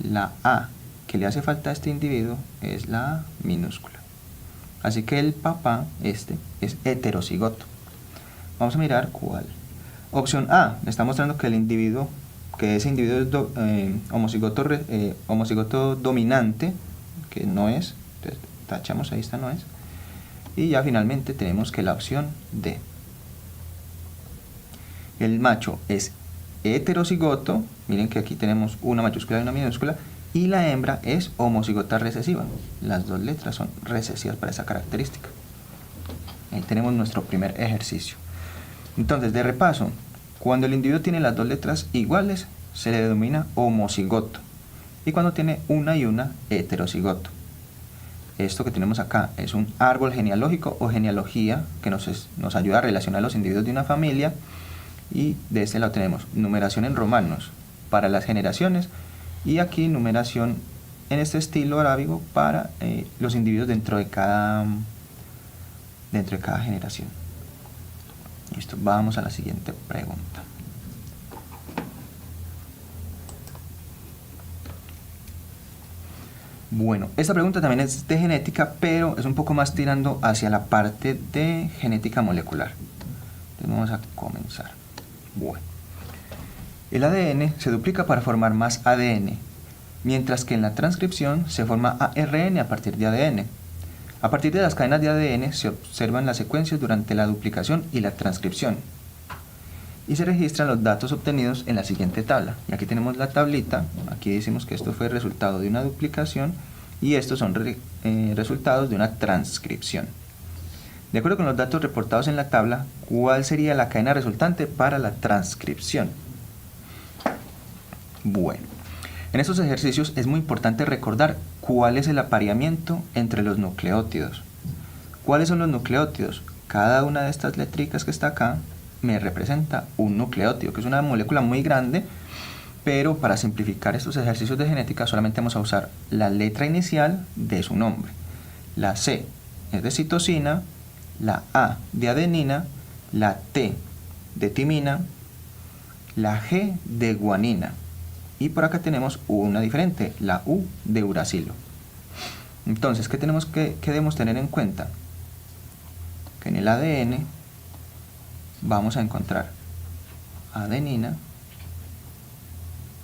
la A que le hace falta a este individuo es la A minúscula. Así que el papá, este, es heterocigoto. Vamos a mirar cuál. Opción A, le está mostrando que el individuo, que ese individuo es homocigoto dominante, que no es, entonces tachamos ahí, esta no es. Y ya finalmente tenemos que la opción D. El macho es heterocigoto, miren que aquí tenemos una mayúscula y una minúscula, y la hembra es homocigota recesiva. Las dos letras son recesivas para esa característica. Ahí tenemos nuestro primer ejercicio. Entonces, de repaso, cuando el individuo tiene las dos letras iguales, se le denomina homocigoto. Y cuando tiene una y una, heterocigoto. Esto que tenemos acá es un árbol genealógico o genealogía que nos ayuda a relacionar los individuos de una familia. Y de este lado tenemos numeración en romanos para las generaciones y aquí numeración en este estilo arábigo para los individuos dentro de cada generación. Listo, vamos a la siguiente pregunta. Bueno, esta pregunta también es de genética, pero es un poco más tirando hacia la parte de genética molecular. Entonces vamos a comenzar. Bueno, el ADN se duplica para formar más ADN, mientras que en la transcripción se forma ARN a partir de ADN. A partir de las cadenas de ADN se observan las secuencias durante la duplicación y la transcripción. Y se registran los datos obtenidos en la siguiente tabla. Y aquí tenemos la tablita. Aquí decimos que esto fue el resultado de una duplicación y estos son resultados de una transcripción. De acuerdo con los datos reportados en la tabla, ¿cuál sería la cadena resultante para la transcripción? Bueno. En estos ejercicios es muy importante recordar cuál es el apareamiento entre los nucleótidos. ¿Cuáles son los nucleótidos? Cada una de estas letricas que está acá me representa un nucleótido, que es una molécula muy grande, pero para simplificar estos ejercicios de genética solamente vamos a usar la letra inicial de su nombre. La C es de citosina, la A de adenina, la T de timina, la G de guanina. Y por acá tenemos una diferente, la U de uracilo. Entonces, ¿qué debemos tener en cuenta? Que en el ADN vamos a encontrar adenina,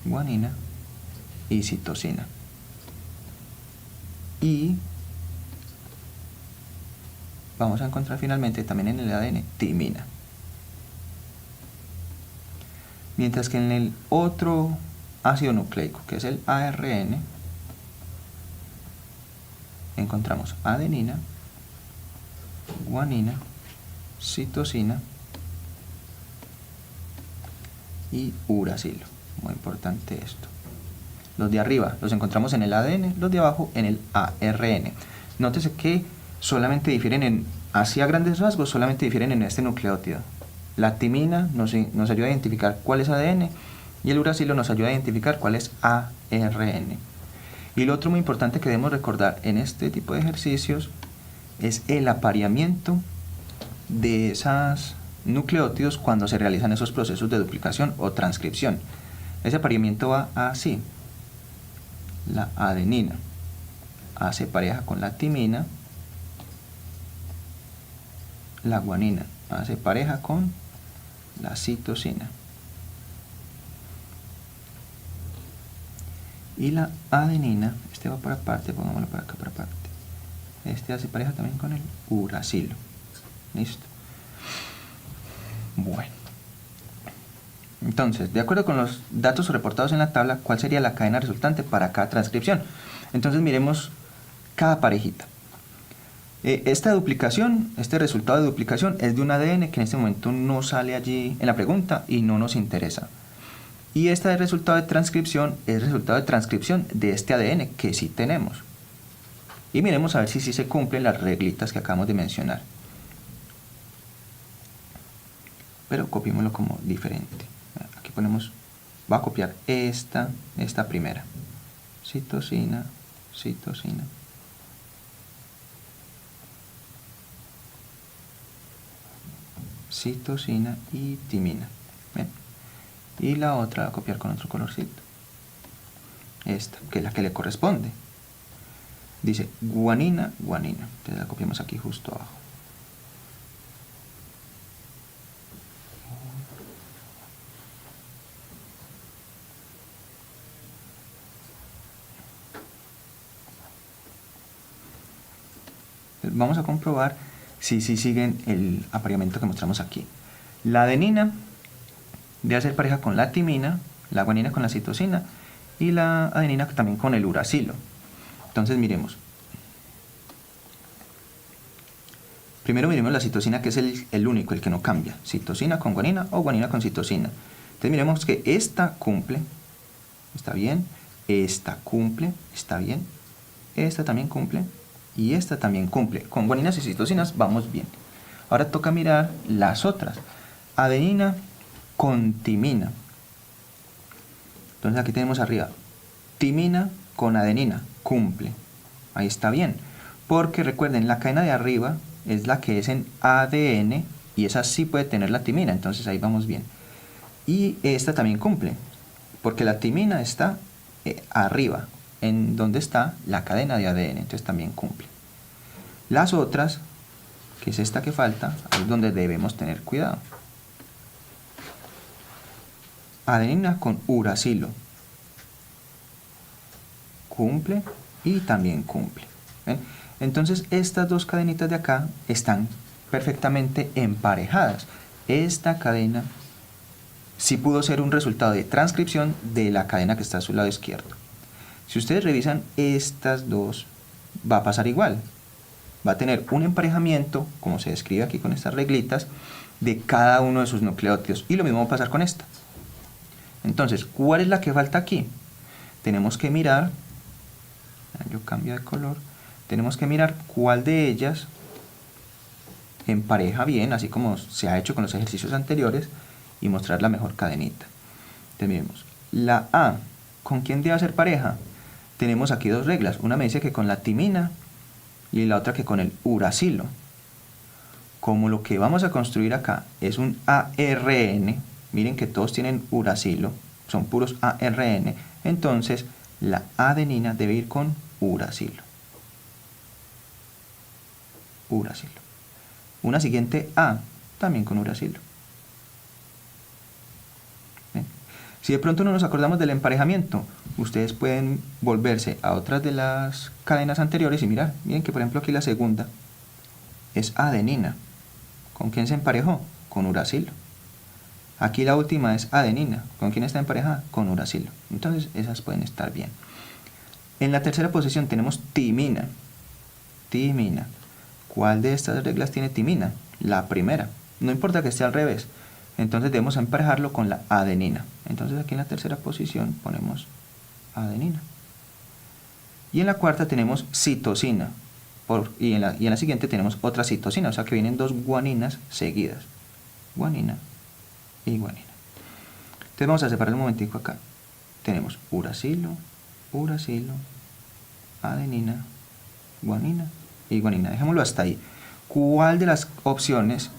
guanina y citosina. Y vamos a encontrar finalmente también en el ADN timina. Mientras que en el otro ácido nucleico, que es el ARN, encontramos adenina, guanina, citosina y uracilo. Muy importante esto. Los de arriba los encontramos en el ADN, los de abajo en el ARN. Nótese que solamente difieren hacia grandes rasgos, solamente difieren en este nucleótido. La timina nos ayuda a identificar cuál es ADN y el uracilo nos ayuda a identificar cuál es ARN. Y lo otro muy importante que debemos recordar en este tipo de ejercicios es el apareamiento de esos nucleótidos cuando se realizan esos procesos de duplicación o transcripción. Ese apareamiento va así. La adenina hace pareja con la timina, la guanina hace pareja con la citosina y la adenina, este va por aparte, pongámoslo por acá por aparte, este hace pareja también con el uracilo. Listo. Bueno, entonces, de acuerdo con los datos reportados en la tabla, ¿cuál sería la cadena resultante para cada transcripción? Entonces miremos cada parejita. Esta duplicación, este resultado de duplicación es de un ADN que en este momento no sale allí en la pregunta y no nos interesa. Y este resultado de transcripción es el resultado de transcripción de este ADN que sí tenemos. Y miremos a ver si sí se cumplen las reglitas que acabamos de mencionar. Pero copiémoslo como diferente. Aquí ponemos, voy a copiar esta primera. Citosina, citosina. Citosina y timina. ¿Ven? Y la otra la voy a copiar con otro colorcito. Esta, que es la que le corresponde. Dice guanina, guanina. Entonces la copiamos aquí justo abajo. Vamos a comprobar si siguen el apareamiento que mostramos aquí. La adenina debe hacer pareja con la timina, la guanina con la citosina y la adenina también con el uracilo. Entonces miremos. Primero miremos la citosina, que es el único, el que no cambia. Citosina con guanina o guanina con citosina. Entonces miremos que esta cumple, está bien, esta cumple, está bien, esta también cumple y esta también cumple. Con guaninas y citosinas vamos bien. Ahora toca mirar las otras. Adenina con timina. Entonces aquí tenemos arriba timina con adenina, cumple. Ahí está bien. Porque recuerden, la cadena de arriba es la que es en ADN y esa sí puede tener la timina, entonces ahí vamos bien. Y esta también cumple, porque la timina está arriba, en donde está la cadena de ADN, entonces también cumple. Las otras, que es esta que falta, es donde debemos tener cuidado. Adenina con uracilo, cumple y también cumple. ¿Ven? Entonces estas dos cadenitas de acá están perfectamente emparejadas. Esta cadena sí pudo ser un resultado de transcripción de la cadena que está a su lado izquierdo. Si ustedes revisan estas dos, va a pasar igual. Va a tener un emparejamiento, como se describe aquí con estas reglitas, de cada uno de sus nucleótidos. Y lo mismo va a pasar con esta. Entonces, ¿cuál es la que falta aquí? tenemos que mirar, yo cambio de color, tenemos que mirar cuál de ellas empareja bien, así como se ha hecho con los ejercicios anteriores, y mostrar la mejor cadenita. Entonces miremos, la A, ¿con quién debe hacer pareja? Tenemos aquí dos reglas, una me dice que con la timina y la otra que con el uracilo. Como lo que vamos a construir acá es un ARN, miren que todos tienen uracilo, son puros ARN, entonces la adenina debe ir con uracilo. Uracilo. Una siguiente A, también con uracilo. ¿Ven? Si de pronto no nos acordamos del emparejamiento, ustedes pueden volverse a otras de las cadenas anteriores y mirar. Miren que por ejemplo aquí la segunda es adenina. ¿Con quién se emparejó? Con uracilo. Aquí la última es adenina. ¿Con quién está emparejada? Con uracilo. Entonces esas pueden estar bien. En la tercera posición tenemos timina. Timina. ¿Cuál de estas reglas tiene timina? La primera. No importa que esté al revés. Entonces debemos emparejarlo con la adenina. Entonces aquí en la tercera posición ponemos adenina. Y en la cuarta tenemos citosina. Y en la siguiente tenemos otra citosina, o sea que vienen dos guaninas seguidas. Guanina y guanina. Entonces vamos a separar un momentico acá. Tenemos uracilo, uracilo, adenina, guanina y guanina. Dejémoslo hasta ahí. ¿Cuál de las opciones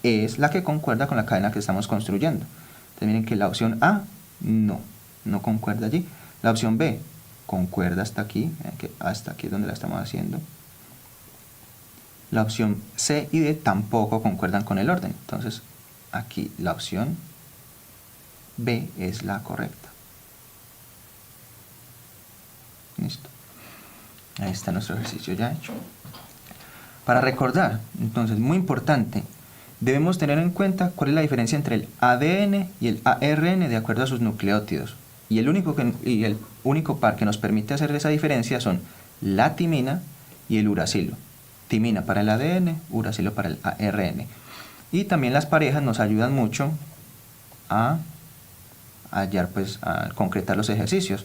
es la que concuerda con la cadena que estamos construyendo? Entonces miren que la opción A no concuerda allí. La opción B concuerda hasta aquí, que hasta aquí es donde la estamos haciendo. La opción C y D tampoco concuerdan con el orden. Entonces, aquí la opción B es la correcta. Listo. Ahí está nuestro ejercicio ya hecho. Para recordar, entonces, muy importante, debemos tener en cuenta cuál es la diferencia entre el ADN y el ARN de acuerdo a sus nucleótidos. Y el único par que nos permite hacer esa diferencia son la timina y el uracilo. Timina para el ADN, uracilo para el ARN. Y también las parejas nos ayudan mucho a hallar, pues, a concretar los ejercicios.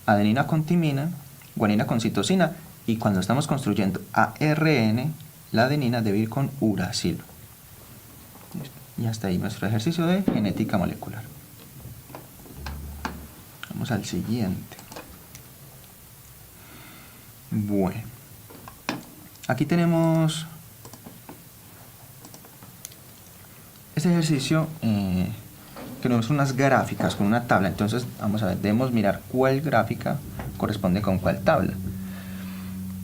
Adenina con timina, guanina con citosina, y cuando estamos construyendo ARN, la adenina debe ir con uracilo. Y hasta ahí nuestro ejercicio de genética molecular. Vamos al siguiente. Bueno. Aquí tenemos este ejercicio que tenemos unas gráficas con una tabla. Entonces, vamos a ver, debemos mirar cuál gráfica corresponde con cuál tabla.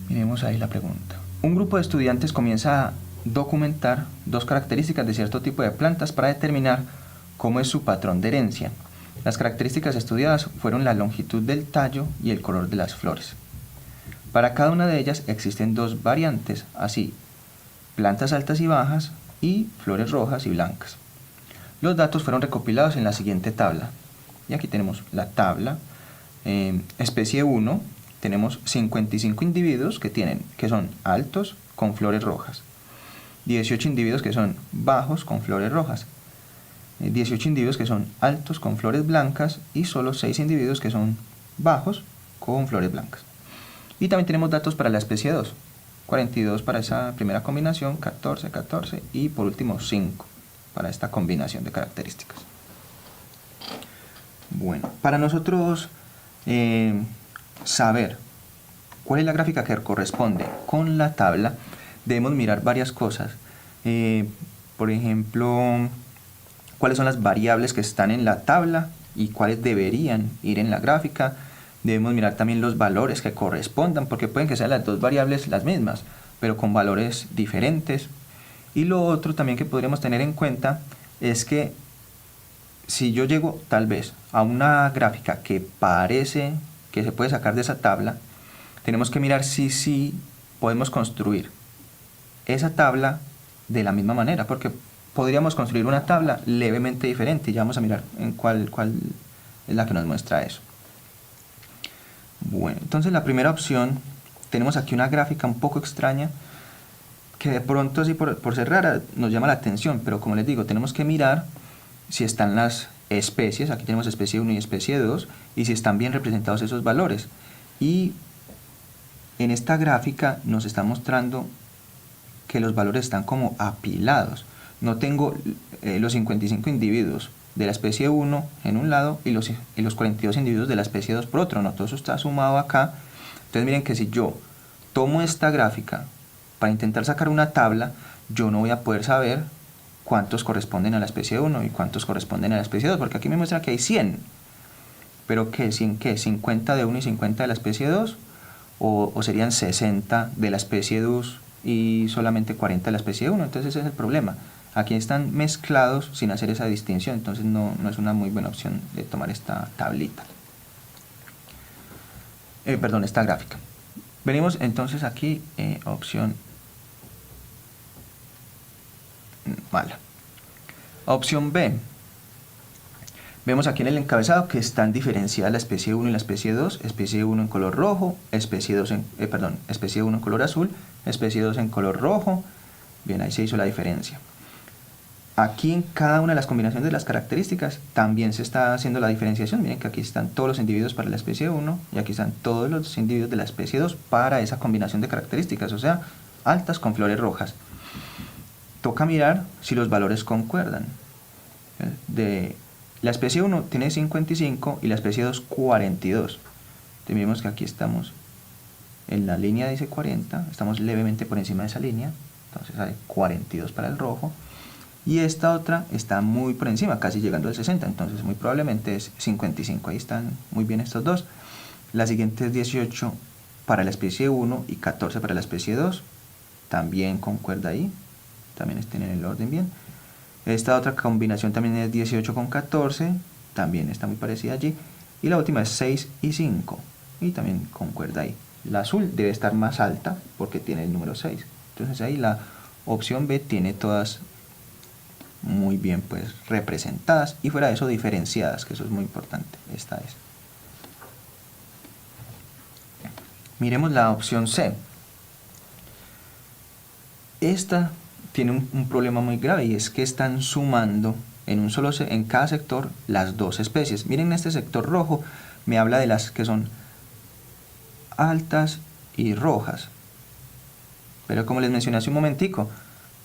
Miremos ahí la pregunta. Un grupo de estudiantes comienza a documentar dos características de cierto tipo de plantas para determinar cómo es su patrón de herencia. Las características estudiadas fueron la longitud del tallo y el color de las flores. Para cada una de ellas existen dos variantes, así, plantas altas y bajas y flores rojas y blancas. Los datos fueron recopilados en la siguiente tabla. Y aquí tenemos la tabla. Especie 1, tenemos 55 individuos que son altos con flores rojas. 18 individuos que son bajos con flores rojas. 18 individuos que son altos con flores blancas y solo 6 individuos que son bajos con flores blancas. Y también tenemos datos para la especie 2, 42 para esa primera combinación, 14, 14 y por último 5 para esta combinación de características. Bueno, para nosotros saber cuál es la gráfica que corresponde con la tabla, debemos mirar varias cosas. Por ejemplo, cuáles son las variables que están en la tabla y cuáles deberían ir en la gráfica. Debemos mirar también los valores que correspondan, porque pueden que sean las dos variables las mismas, pero con valores diferentes. Y lo otro también que podríamos tener en cuenta es que si yo llego tal vez a una gráfica que parece que se puede sacar de esa tabla, tenemos que mirar si podemos construir esa tabla de la misma manera, porque podríamos construir una tabla levemente diferente y ya vamos a mirar en cuál es la que nos muestra eso. Bueno, entonces la primera opción, tenemos aquí una gráfica un poco extraña que de pronto, así por ser rara, nos llama la atención, pero como les digo, tenemos que mirar si están las especies, aquí tenemos especie 1 y especie 2, y si están bien representados esos valores. Y en esta gráfica nos está mostrando que los valores están como apilados. No tengo los 55 individuos de la especie 1 en un lado y los 42 individuos de la especie 2 por otro, no, todo eso está sumado acá. Entonces miren que si yo tomo esta gráfica para intentar sacar una tabla, yo no voy a poder saber cuántos corresponden a la especie 1 y cuántos corresponden a la especie 2, porque aquí me muestra que hay 100. ¿Pero qué? ¿100 qué? ¿50 de 1 y 50 de la especie 2? ¿O serían 60 de la especie 2 y solamente 40 de la especie 1? Entonces ese es el problema. Aquí están mezclados sin hacer esa distinción, entonces no es una muy buena opción de tomar esta tablita. Perdón, esta gráfica. Venimos entonces aquí, opción mala. Opción B. Vemos aquí en el encabezado que están diferenciadas la especie 1 y la especie 2, especie 1 en color rojo, especie 1 en color azul, especie 2 en color rojo. Bien, ahí se hizo la diferencia. Aquí en cada una de las combinaciones de las características también se está haciendo la diferenciación. Miren que aquí están todos los individuos para la especie 1 y aquí están todos los individuos de la especie 2 para esa combinación de características, o sea, altas con flores rojas. Toca mirar si los valores concuerdan. La especie 1 tiene 55 y la especie 2 42. Entonces vemos que aquí estamos en la línea dice 40, estamos levemente por encima de esa línea, entonces hay 42 para el rojo. Y esta otra está muy por encima, casi llegando al 60, entonces muy probablemente es 55. Ahí están muy bien estos dos. La siguiente es 18 para la especie 1 y 14 para la especie 2. También concuerda ahí, también estén en el orden bien. Esta otra combinación también es 18 con 14, también está muy parecida allí. Y la última es 6 y 5, y también concuerda ahí. La azul debe estar más alta porque tiene el número 6. Entonces ahí la opción B tiene todas muy bien pues representadas y fuera de eso diferenciadas, que eso es muy importante. Esta es. Miremos la opción C. Esta tiene un problema muy grave y es que están sumando en cada sector las dos especies. Miren, este sector rojo me habla de las que son altas y rojas, pero como les mencioné hace un momentico,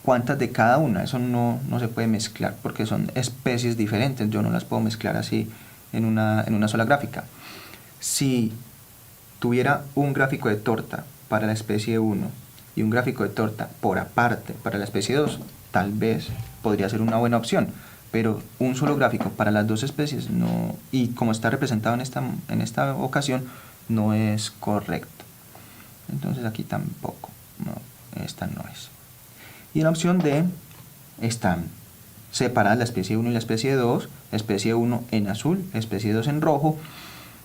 cuántas de cada una, eso no se puede mezclar porque son especies diferentes, yo no las puedo mezclar así en una sola gráfica. Si tuviera un gráfico de torta para la especie 1 y un gráfico de torta por aparte para la especie 2, tal vez podría ser una buena opción, pero un solo gráfico para las dos especies no, y como está representado en esta ocasión, no es correcto. Entonces aquí tampoco, no, esta no es. Y en la opción D están separadas la especie 1 y la especie 2, especie 1 en azul, especie 2 en rojo,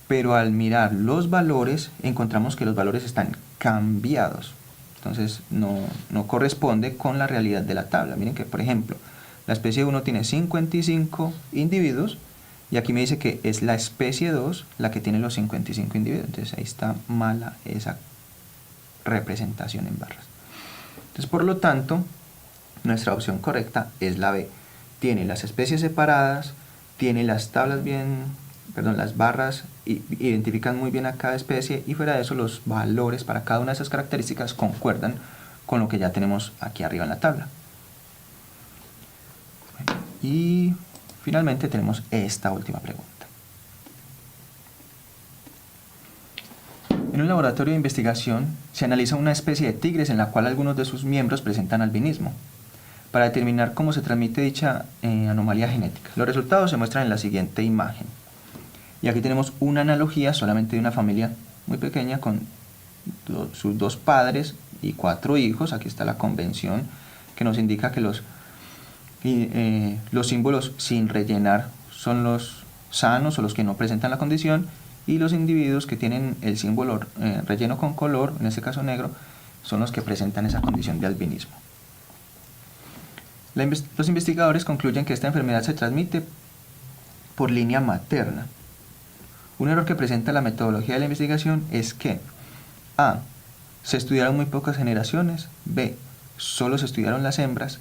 pero al mirar los valores encontramos que los valores están cambiados. Entonces no corresponde con la realidad de la tabla. Miren que, por ejemplo, la especie 1 tiene 55 individuos y aquí me dice que es la especie 2 la que tiene los 55 individuos. Entonces ahí está mala esa representación en barras. Entonces, por lo tanto, nuestra opción correcta es la B. Tiene las especies separadas, tiene las las barras identifican muy bien a cada especie y fuera de eso los valores para cada una de esas características concuerdan con lo que ya tenemos aquí arriba en la tabla. Y finalmente tenemos esta última pregunta. En un laboratorio de investigación se analiza una especie de tigres en la cual algunos de sus miembros presentan albinismo, para determinar cómo se transmite dicha anomalía genética. Los resultados se muestran en la siguiente imagen. Y aquí tenemos una analogía solamente de una familia muy pequeña con sus dos padres y 4 hijos. Aquí está la convención que nos indica que los símbolos sin rellenar son los sanos o los que no presentan la condición, y los individuos que tienen el símbolo relleno con color, en este caso negro, son los que presentan esa condición de albinismo. Los investigadores concluyen que esta enfermedad se transmite por línea materna. Un error que presenta la metodología de la investigación es que A. Se estudiaron muy pocas generaciones. B. Solo se estudiaron las hembras.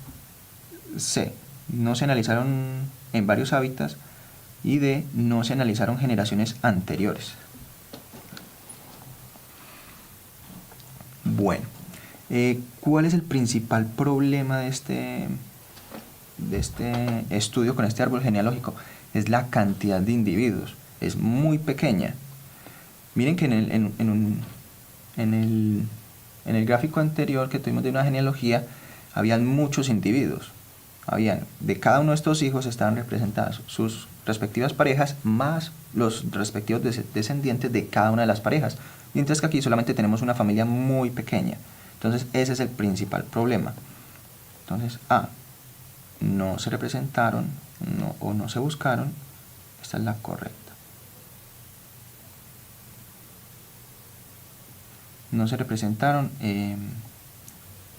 C. No se analizaron en varios hábitats. Y D, no se analizaron generaciones anteriores. Bueno, ¿cuál es el principal problema de este estudio con este árbol genealógico? Es la cantidad de individuos, es muy pequeña. Miren que en el gráfico anterior que tuvimos de una genealogía, habían muchos individuos. De cada uno de estos hijos estaban representadas sus respectivas parejas más los respectivos descendientes de cada una de las parejas, mientras que aquí solamente tenemos una familia muy pequeña. Entonces ese es el principal problema. Entonces A, no se representaron o no se buscaron. Esta es la correcta. No se representaron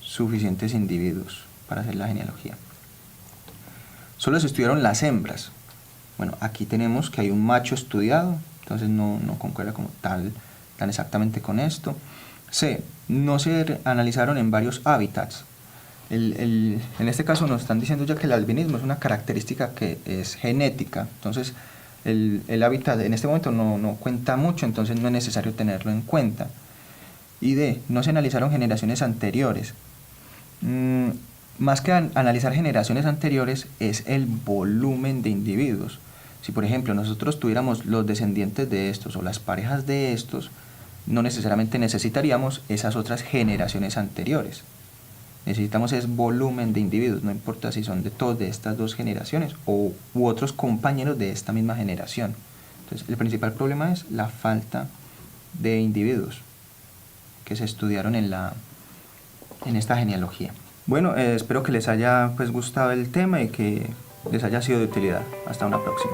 suficientes individuos para hacer la genealogía. Solo se estudiaron las hembras. Bueno, aquí tenemos que hay un macho estudiado, entonces no concuerda como tan exactamente con esto. C, no se analizaron en varios hábitats. En este caso nos están diciendo ya que el albinismo es una característica que es genética, entonces el hábitat en este momento no cuenta mucho, entonces no es necesario tenerlo en cuenta. Y D, no se analizaron generaciones anteriores. Más que analizar generaciones anteriores es el volumen de individuos. Si por ejemplo nosotros tuviéramos los descendientes de estos o las parejas de estos, no necesariamente necesitaríamos esas otras generaciones anteriores. Necesitamos es volumen de individuos, no importa si son de todos de estas dos generaciones u otros compañeros de esta misma generación. Entonces el principal problema es la falta de individuos que se estudiaron en esta genealogía. Bueno, espero que les haya gustado el tema y que les haya sido de utilidad. Hasta una próxima.